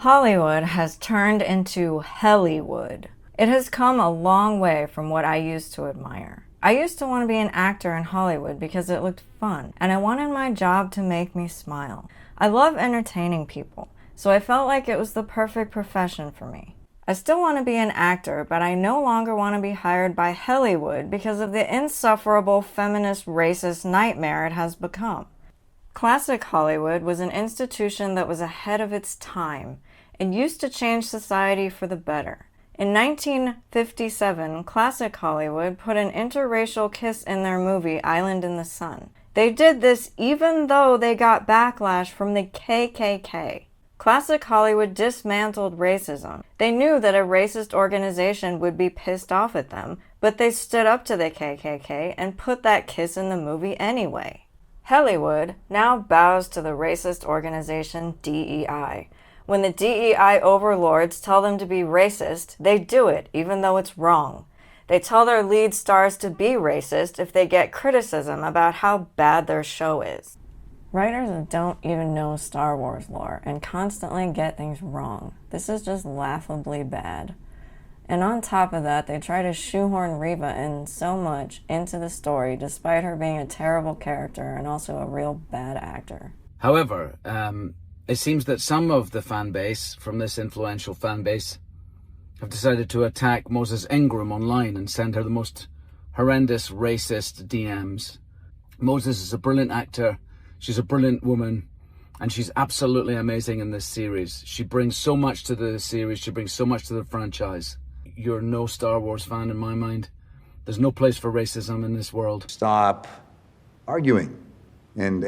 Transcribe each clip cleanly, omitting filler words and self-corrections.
Hollywood has turned into Hellywood. It has come a long way from what I used to admire. I used to want to be an actor in Hollywood because it looked fun, and I wanted my job to make me smile. I love entertaining people, so I felt like it was the perfect profession for me. I still want to be an actor, but I no longer want to be hired by Hellywood because of the insufferable feminist racist nightmare it has become. Classic Hollywood was an institution that was ahead of its time and used to change society for the better. In 1957, Classic Hollywood put an interracial kiss in their movie Island in the Sun. They did this even though they got backlash from the KKK. Classic Hollywood dismantled racism. They knew that a racist organization would be pissed off at them, but they stood up to the KKK and put that kiss in the movie anyway. Hellywood now bows to the racist organization DEI. When the DEI overlords tell them to be racist, they do it, even though it's wrong. They tell their lead stars to be racist if they get criticism about how bad their show is. Writers don't even know Star Wars lore and constantly get things wrong. This is just laughably bad. And on top of that, they try to shoehorn Reva in so much into the story, despite her being a terrible character and also a real bad actor. However, it seems that some of the fan base, from this influential fan base, have decided to attack Moses Ingram online and send her the most horrendous racist DMs. Moses is a brilliant actor, she's a brilliant woman, and she's absolutely amazing in this series. She brings so much to the series, she brings so much to the franchise. You're no Star Wars fan in my mind. There's no place for racism in this world. Stop arguing and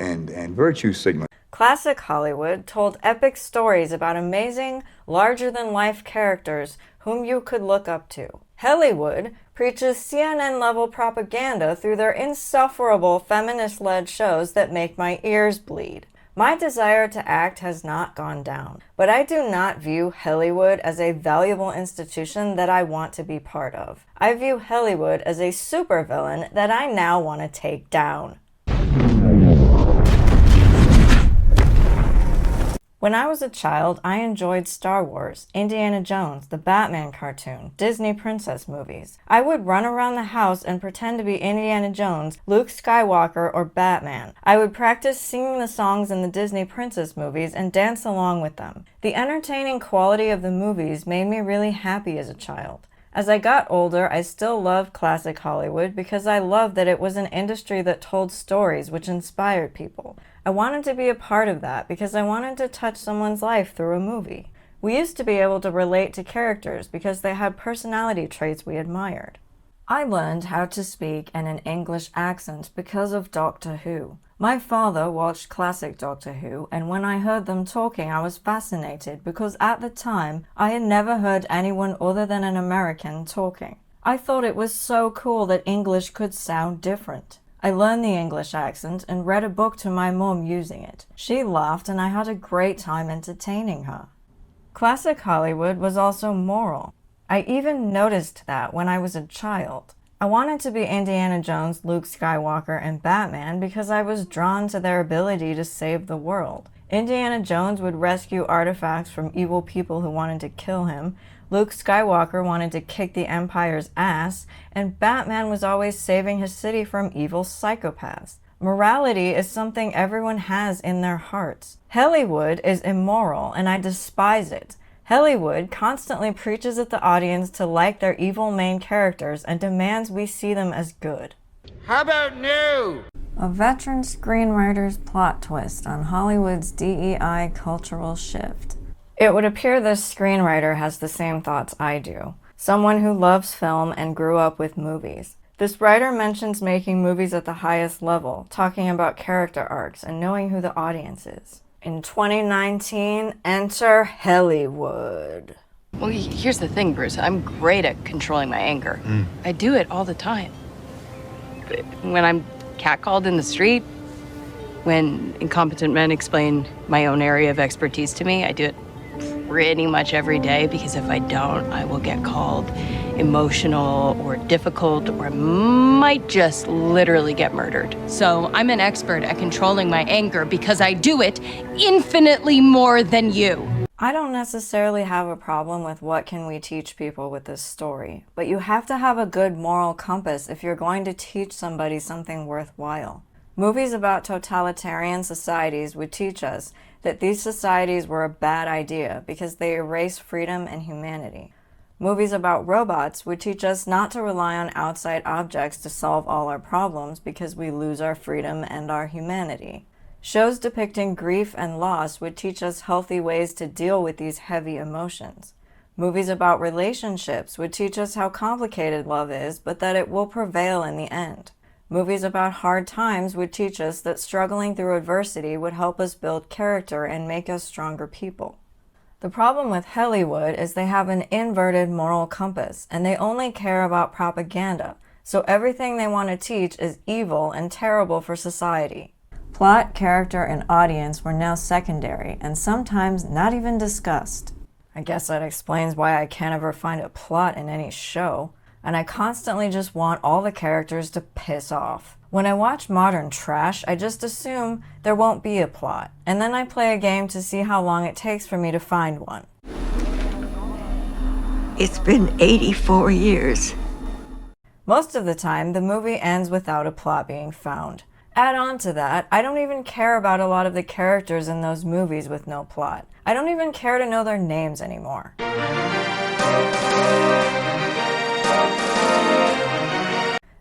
virtue signaling. Classic Hollywood told epic stories about amazing, larger-than-life characters whom you could look up to. Hellywood preaches CNN-level propaganda through their insufferable feminist-led shows that make my ears bleed. My desire to act has not gone down, but I do not view Hellywood as a valuable institution that I want to be part of. I view Hellywood as a supervillain that I now want to take down. When I was a child, I enjoyed Star Wars, Indiana Jones, the Batman cartoon, Disney princess movies. I would run around the house and pretend to be Indiana Jones, Luke Skywalker, or Batman. I would practice singing the songs in the Disney princess movies and dance along with them. The entertaining quality of the movies made me really happy as a child. As I got older, I still loved Classic Hollywood because I loved that it was an industry that told stories which inspired people. I wanted to be a part of that because I wanted to touch someone's life through a movie. We used to be able to relate to characters because they had personality traits we admired. I learned how to speak in an English accent because of Doctor Who. My father watched classic Doctor Who, and when I heard them talking, I was fascinated because at the time, I had never heard anyone other than an American talking. I thought it was so cool that English could sound different. I learned the English accent and read a book to my mom using it. She laughed and I had a great time entertaining her. Classic Hollywood was also moral. I even noticed that when I was a child. I wanted to be Indiana Jones, Luke Skywalker, and Batman because I was drawn to their ability to save the world. Indiana Jones would rescue artifacts from evil people who wanted to kill him. Luke Skywalker wanted to kick the Empire's ass, and Batman was always saving his city from evil psychopaths. Morality is something everyone has in their hearts. Hellywood is immoral, and I despise it. Hellywood constantly preaches at the audience to like their evil main characters and demands we see them as good. How about new? A veteran screenwriter's plot twist on Hollywood's DEI cultural shift. It would appear this screenwriter has the same thoughts I do. Someone who loves film and grew up with movies. This writer mentions making movies at the highest level, talking about character arcs and knowing who the audience is. In 2019, enter Hellywood. Well, here's the thing, Bruce. I'm great at controlling my anger. I do it all the time. When I'm catcalled in the street, when incompetent men explain my own area of expertise to me, I do it pretty much every day, because if I don't, I will get called emotional or difficult, or I might just literally get murdered. So I'm an expert at controlling my anger because I do it infinitely more than you. I don't necessarily have a problem with what can we teach people with this story, but you have to have a good moral compass if you're going to teach somebody something worthwhile. Movies about totalitarian societies would teach us that these societies were a bad idea because they erase freedom and humanity. Movies about robots would teach us not to rely on outside objects to solve all our problems because we lose our freedom and our humanity. Shows depicting grief and loss would teach us healthy ways to deal with these heavy emotions. Movies about relationships would teach us how complicated love is, but that it will prevail in the end. Movies about hard times would teach us that struggling through adversity would help us build character and make us stronger people. The problem with Hollywood is they have an inverted moral compass, and they only care about propaganda, so everything they want to teach is evil and terrible for society. Plot, character, and audience were now secondary, and sometimes not even discussed. I guess that explains why I can't ever find a plot in any show, and I constantly just want all the characters to piss off. When I watch modern trash, I just assume there won't be a plot, and then I play a game to see how long it takes for me to find one. It's been 84 years. Most of the time, the movie ends without a plot being found. Add on to that, I don't even care about a lot of the characters in those movies with no plot. I don't even care to know their names anymore.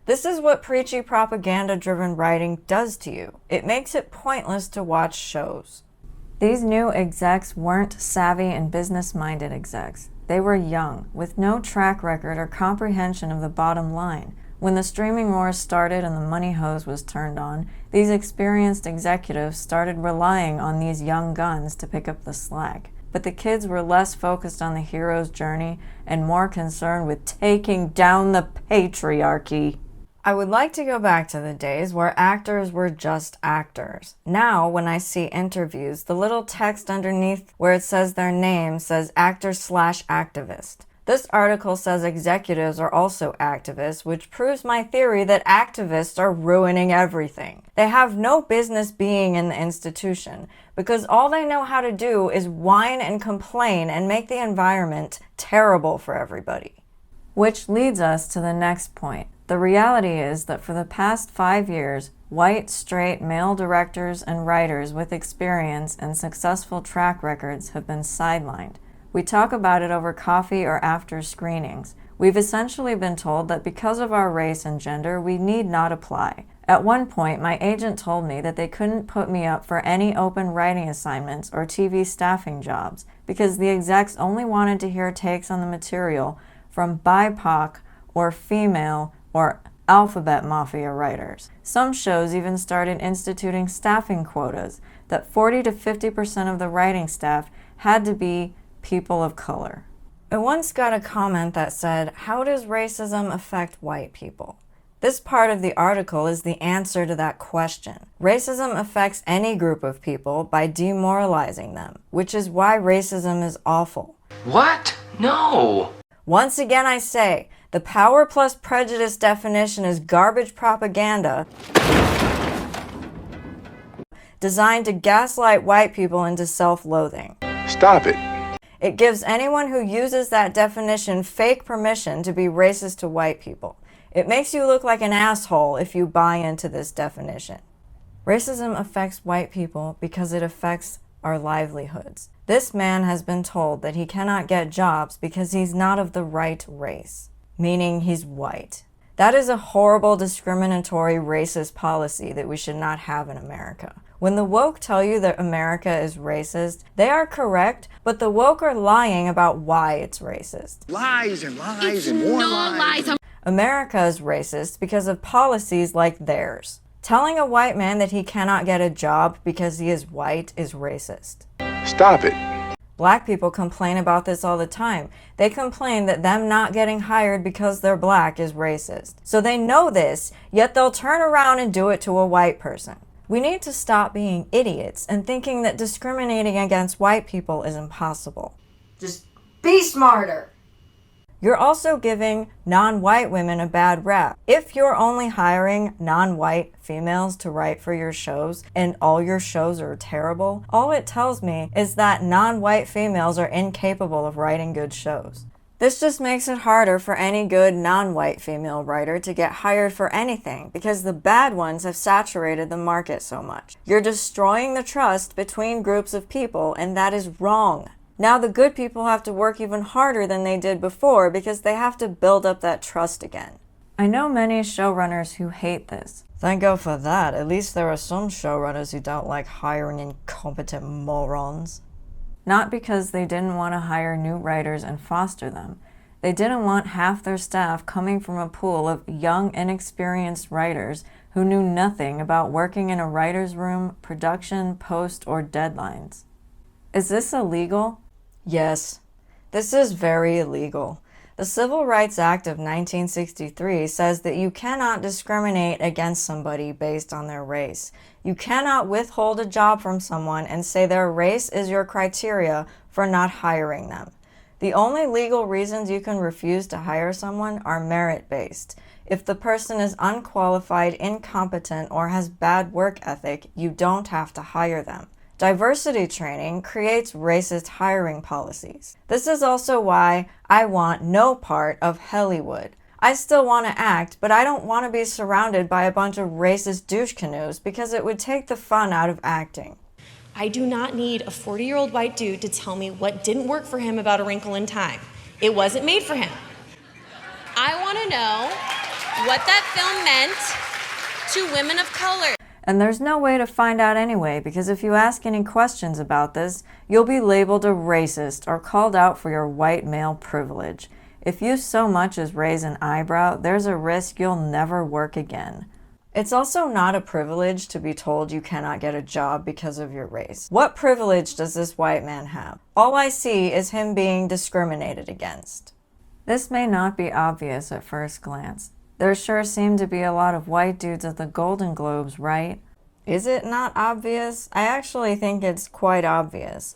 This is what preachy propaganda-driven writing does to you. It makes it pointless to watch shows. These new execs weren't savvy and business-minded execs. They were young, with no track record or comprehension of the bottom line. When the streaming wars started and the money hose was turned on, these experienced executives started relying on these young guns to pick up the slack. But the kids were less focused on the hero's journey and more concerned with taking down the patriarchy. I would like to go back to the days where actors were just actors. Now, when I see interviews, the little text underneath where it says their name says actor/activist. This article says executives are also activists, which proves my theory that activists are ruining everything. They have no business being in the institution because all they know how to do is whine and complain and make the environment terrible for everybody. Which leads us to the next point. The reality is that for the past 5 years, white, straight, male directors and writers with experience and successful track records have been sidelined. We talk about it over coffee or after screenings. We've essentially been told that because of our race and gender, we need not apply. At one point, my agent told me that they couldn't put me up for any open writing assignments or TV staffing jobs because the execs only wanted to hear takes on the material from BIPOC or female or alphabet mafia writers. Some shows even started instituting staffing quotas that 40 to 50% of the writing staff had to be people of color. I once got a comment that said, "How does racism affect white people?" This part of the article is the answer to that question. Racism affects any group of people by demoralizing them, which is why racism is awful. What? No! Once again I say, the power plus prejudice definition is garbage propaganda designed to gaslight white people into self-loathing. Stop it. It gives anyone who uses that definition fake permission to be racist to white people. It makes you look like an asshole if you buy into this definition. Racism affects white people because it affects our livelihoods. This man has been told that he cannot get jobs because he's not of the right race, meaning he's white. That is a horrible, discriminatory, racist policy that we should not have in America. When the woke tell you that America is racist, they are correct, but the woke are lying about why it's racist. Lies and lies and more lies. America is racist because of policies like theirs. Telling a white man that he cannot get a job because he is white is racist. Stop it. Black people complain about this all the time. They complain that them not getting hired because they're black is racist. So they know this, yet they'll turn around and do it to a white person. We need to stop being idiots and thinking that discriminating against white people is impossible. Just be smarter. You're also giving non-white women a bad rap. If you're only hiring non-white females to write for your shows and all your shows are terrible, all it tells me is that non-white females are incapable of writing good shows. This just makes it harder for any good non-white female writer to get hired for anything because the bad ones have saturated the market so much. You're destroying the trust between groups of people, and that is wrong. Now the good people have to work even harder than they did before because they have to build up that trust again. I know many showrunners who hate this. Thank God for that. At least there are some showrunners who don't like hiring incompetent morons. Not because they didn't want to hire new writers and foster them. They didn't want half their staff coming from a pool of young, inexperienced writers who knew nothing about working in a writer's room, production, post, or deadlines. Is this illegal? Yes, this is very illegal. The Civil Rights Act of 1963 says that you cannot discriminate against somebody based on their race. You cannot withhold a job from someone and say their race is your criteria for not hiring them. The only legal reasons you can refuse to hire someone are merit-based. If the person is unqualified, incompetent, or has bad work ethic, you don't have to hire them. Diversity training creates racist hiring policies. This is also why I want no part of Hollywood. I still want to act, but I don't want to be surrounded by a bunch of racist douche canoes because it would take the fun out of acting. I do not need a 40-year-old white dude to tell me what didn't work for him about A Wrinkle in Time. It wasn't made for him. I want to know what that film meant to women of color. And there's no way to find out anyway, because if you ask any questions about this, you'll be labeled a racist or called out for your white male privilege. If you so much as raise an eyebrow, there's a risk you'll never work again. It's also not a privilege to be told you cannot get a job because of your race. What privilege does this white man have? All I see is him being discriminated against. This may not be obvious at first glance. There sure seem to be a lot of white dudes at the Golden Globes, right? Is it not obvious? I actually think it's quite obvious.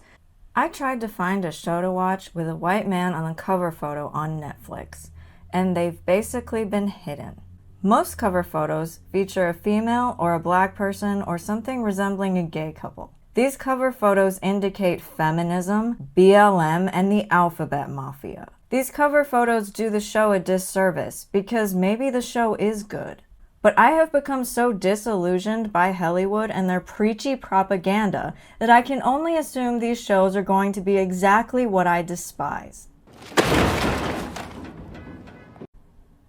I tried to find a show to watch with a white man on the cover photo on Netflix, and they've basically been hidden. Most cover photos feature a female or a black person or something resembling a gay couple. These cover photos indicate feminism, BLM, and the alphabet mafia. These cover photos do the show a disservice because maybe the show is good. But I have become so disillusioned by Hollywood and their preachy propaganda that I can only assume these shows are going to be exactly what I despise.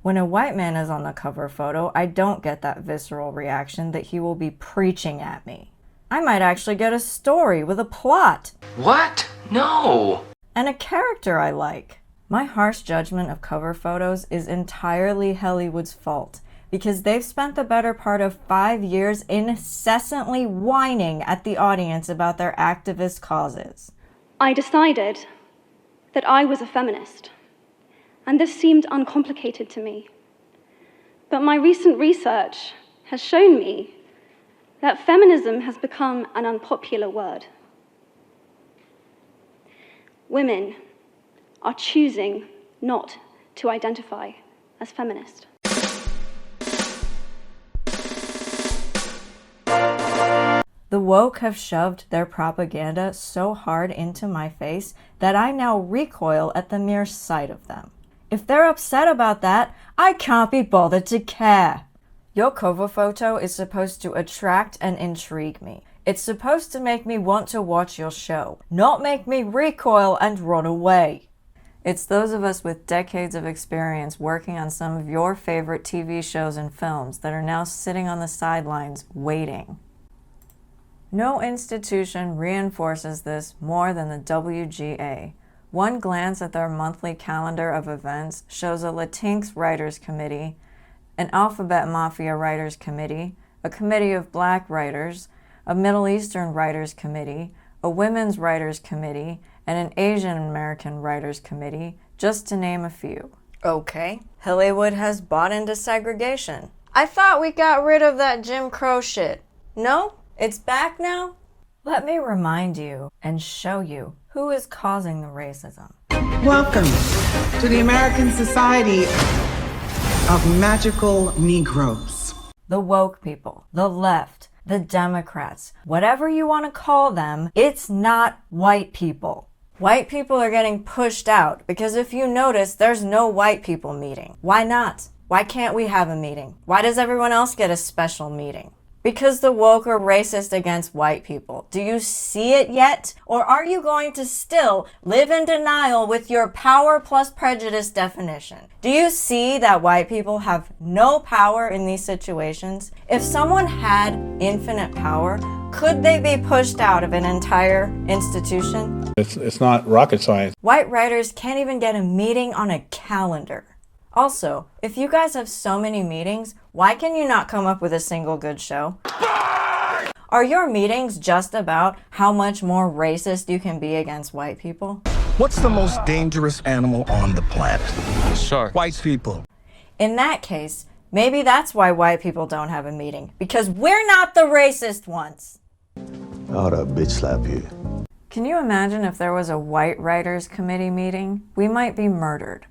When a white man is on the cover photo, I don't get that visceral reaction that he will be preaching at me. I might actually get a story with a plot. What? No. And a character I like. My harsh judgment of cover photos is entirely Hollywood's fault because they've spent the better part of 5 years incessantly whining at the audience about their activist causes. I decided that I was a feminist, and this seemed uncomplicated to me. But my recent research has shown me that feminism has become an unpopular word. Women are choosing not to identify as feminist. The woke have shoved their propaganda so hard into my face that I now recoil at the mere sight of them. If they're upset about that, I can't be bothered to care. Your cover photo is supposed to attract and intrigue me. It's supposed to make me want to watch your show, not make me recoil and run away. It's those of us with decades of experience working on some of your favorite TV shows and films that are now sitting on the sidelines waiting. No institution reinforces this more than the WGA. One glance at their monthly calendar of events shows a Latinx Writers Committee, an Alphabet Mafia Writers Committee, a committee of Black writers, a Middle Eastern Writers Committee, a Women's Writers Committee, and an Asian American Writers Committee, just to name a few. Okay, Hollywood has bought into segregation. I thought we got rid of that Jim Crow shit. No? It's back now? Let me remind you and show you who is causing the racism. Welcome to the American Society of Magical Negroes. The woke people, the left, the Democrats, whatever you want to call them, it's not white people. White people are getting pushed out because if you notice, there's no white people meeting. Why not? Why can't we have a meeting? Why does everyone else get a special meeting? Because the woke are racist against white people. Do you see it yet? Or are you going to still live in denial with your power plus prejudice definition? Do you see that white people have no power in these situations? If someone had infinite power, could they be pushed out of an entire institution? It's not rocket science. White writers can't even get a meeting on a calendar. Also, if you guys have so many meetings, why can you not come up with a single good show? Are your meetings just about how much more racist you can be against white people? What's the most dangerous animal on the planet? Shark. White people. In that case, maybe that's why white people don't have a meeting, because we're not the racist ones. I ought to bitch slap you. Can you imagine if there was a white writers committee meeting? We might be murdered.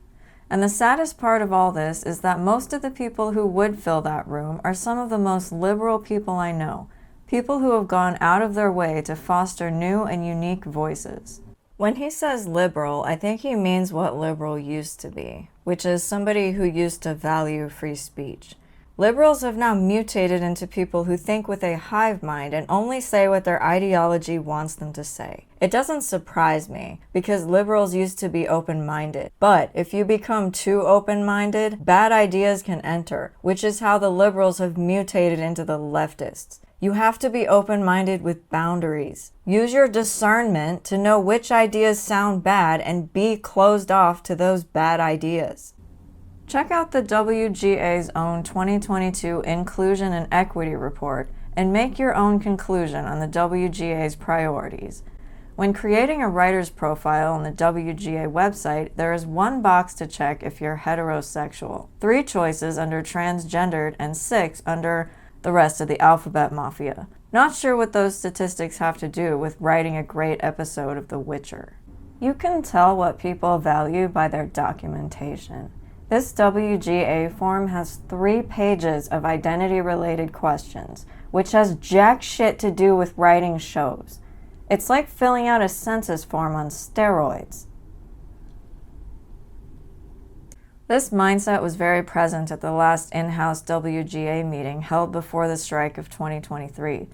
And the saddest part of all this is that most of the people who would fill that room are some of the most liberal people I know. People who have gone out of their way to foster new and unique voices. When he says liberal, I think he means what liberal used to be, which is somebody who used to value free speech. Liberals have now mutated into people who think with a hive mind and only say what their ideology wants them to say. It doesn't surprise me, because liberals used to be open-minded. But if you become too open-minded, bad ideas can enter, which is how the liberals have mutated into the leftists. You have to be open-minded with boundaries. Use your discernment to know which ideas sound bad and be closed off to those bad ideas. Check out the WGA's own 2022 Inclusion and Equity Report and make your own conclusion on the WGA's priorities. When creating a writer's profile on the WGA website, there is one box to check if you're heterosexual, 3 choices under transgendered, and 6 under the rest of the alphabet mafia. Not sure what those statistics have to do with writing a great episode of The Witcher. You can tell what people value by their documentation. This WGA form has 3 pages of identity-related questions, which has jack shit to do with writing shows. It's like filling out a census form on steroids. This mindset was very present at the last in-house WGA meeting held before the strike of 2023.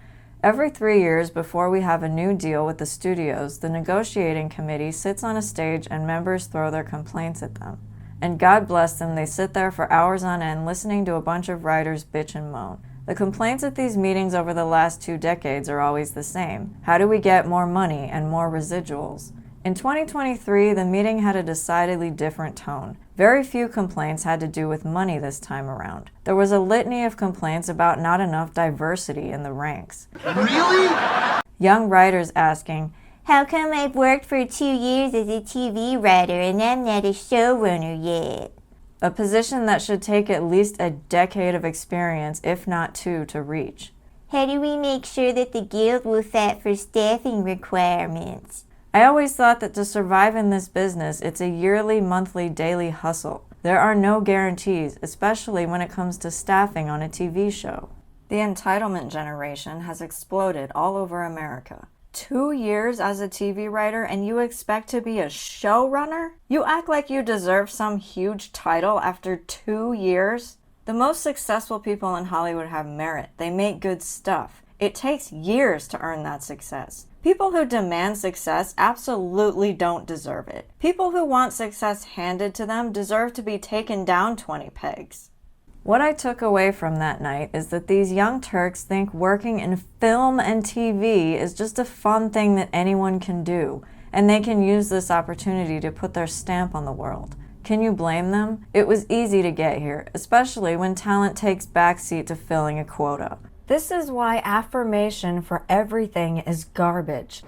Every 3 years before we have a new deal with the studios, the negotiating committee sits on a stage and members throw their complaints at them. And God bless them, they sit there for hours on end listening to a bunch of writers bitch and moan. The complaints at these meetings over the last 2 decades are always the same. How do we get more money and more residuals? In 2023, the meeting had a decidedly different tone. Very few complaints had to do with money this time around. There was a litany of complaints about not enough diversity in the ranks. Really? Young writers asking, "How come I've worked for 2 years as a TV writer and I'm not a showrunner yet?" A position that should take at least a decade of experience, if not 2, to reach. "How do we make sure that the guild will fit for staffing requirements?" I always thought that to survive in this business, it's a yearly, monthly, daily hustle. There are no guarantees, especially when it comes to staffing on a TV show. The entitlement generation has exploded all over America. 2 years as a TV writer and you expect to be a showrunner? You act like you deserve some huge title after 2 years? The most successful people in Hollywood have merit. They make good stuff. It takes years to earn that success. People who demand success absolutely don't deserve it. People who want success handed to them deserve to be taken down 20 pegs. What I took away from that night is that these young Turks think working in film and TV is just a fun thing that anyone can do, and they can use this opportunity to put their stamp on the world. Can you blame them? It was easy to get here, especially when talent takes backseat to filling a quota. This is why affirmation for everything is garbage.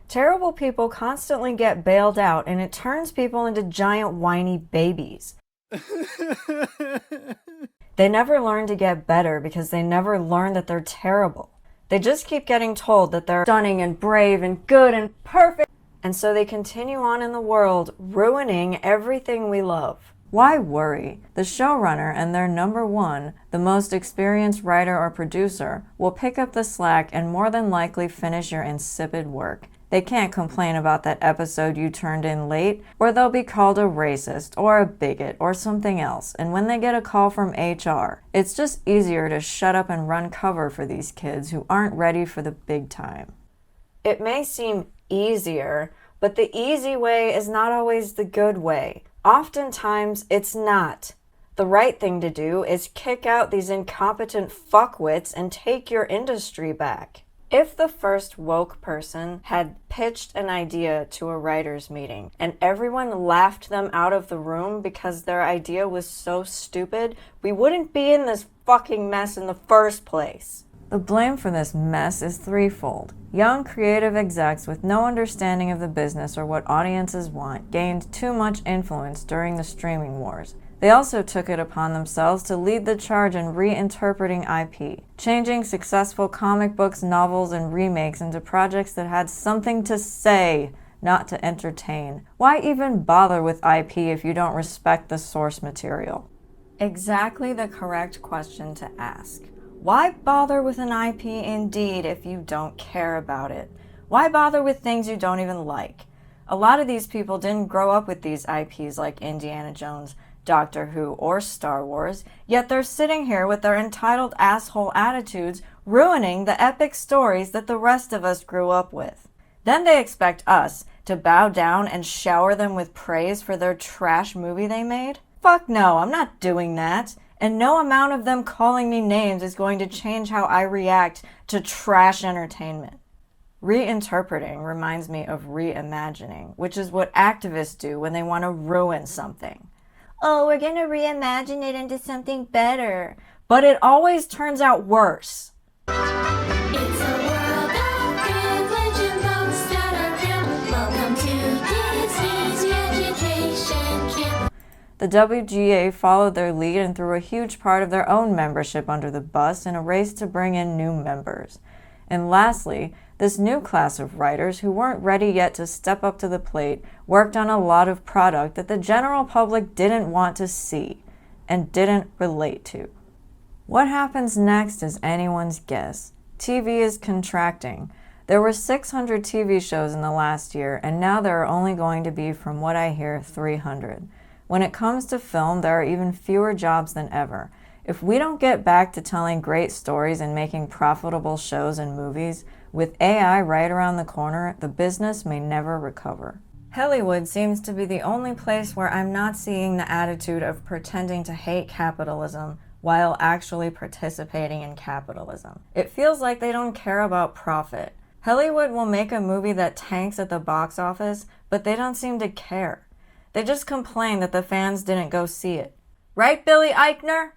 Terrible people constantly get bailed out, and it turns people into giant whiny babies. They never learn to get better because they never learn that they're terrible. They just keep getting told that they're stunning and brave and good and perfect. And so they continue on in the world, ruining everything we love. Why worry? The showrunner and their number one, the most experienced writer or producer, will pick up the slack and more than likely finish your insipid work. They can't complain about that episode you turned in late, or they'll be called a racist or a bigot or something else. And when they get a call from HR, it's just easier to shut up and run cover for these kids who aren't ready for the big time. It may seem easier, but the easy way is not always the good way. Oftentimes, it's not. The right thing to do is kick out these incompetent fuckwits and take your industry back. If the first woke person had pitched an idea to a writer's meeting and everyone laughed them out of the room because their idea was so stupid, we wouldn't be in this fucking mess in the first place. The blame for this mess is threefold. Young creative execs with no understanding of the business or what audiences want gained too much influence during the streaming wars. They also took it upon themselves to lead the charge in reinterpreting IP, changing successful comic books, novels, and remakes into projects that had something to say, not to entertain. Why even bother with IP if you don't respect the source material? Exactly the correct question to ask. Why bother with an IP indeed if you don't care about it? Why bother with things you don't even like? A lot of these people didn't grow up with these IPs like Indiana Jones, Doctor Who, or Star Wars, yet they're sitting here with their entitled asshole attitudes ruining the epic stories that the rest of us grew up with. Then they expect us to bow down and shower them with praise for their trash movie they made? Fuck no, I'm not doing that. And no amount of them calling me names is going to change how I react to trash entertainment. Reinterpreting reminds me of reimagining, which is what activists do when they want to ruin something. Oh, we're going to reimagine it into something better. But it always turns out worse. It's a world of privilege and folks that are cramped. Welcome to Disney's Education Camp. The WGA followed their lead and threw a huge part of their own membership under the bus in a race to bring in new members. And lastly, this new class of writers who weren't ready yet to step up to the plate worked on a lot of product that the general public didn't want to see and didn't relate to. What happens next is anyone's guess. TV is contracting. There were 600 TV shows in the last year, and now there are only going to be, from what I hear, 300. When it comes to film, there are even fewer jobs than ever. If we don't get back to telling great stories and making profitable shows and movies, with AI right around the corner, the business may never recover. Hollywood seems to be the only place where I'm not seeing the attitude of pretending to hate capitalism while actually participating in capitalism. It feels like they don't care about profit. Hollywood will make a movie that tanks at the box office, but they don't seem to care. They just complain that the fans didn't go see it. Right, Billy Eichner?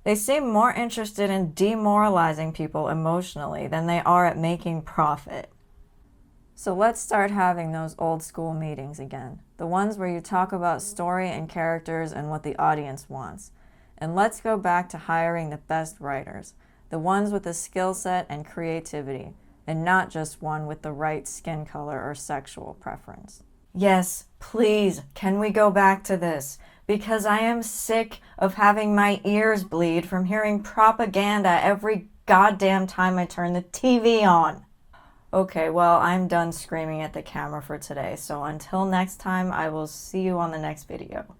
They seem more interested in demoralizing people emotionally than they are at making profit. So let's start having those old school meetings again. The ones where you talk about story and characters and what the audience wants. And let's go back to hiring the best writers. The ones with the skill set and creativity. And not just one with the right skin color or sexual preference. Yes, please, can we go back to this? Because I am sick of having my ears bleed from hearing propaganda every goddamn time I turn the TV on. Okay, well, I'm done screaming at the camera for today, so until next time, I will see you on the next video.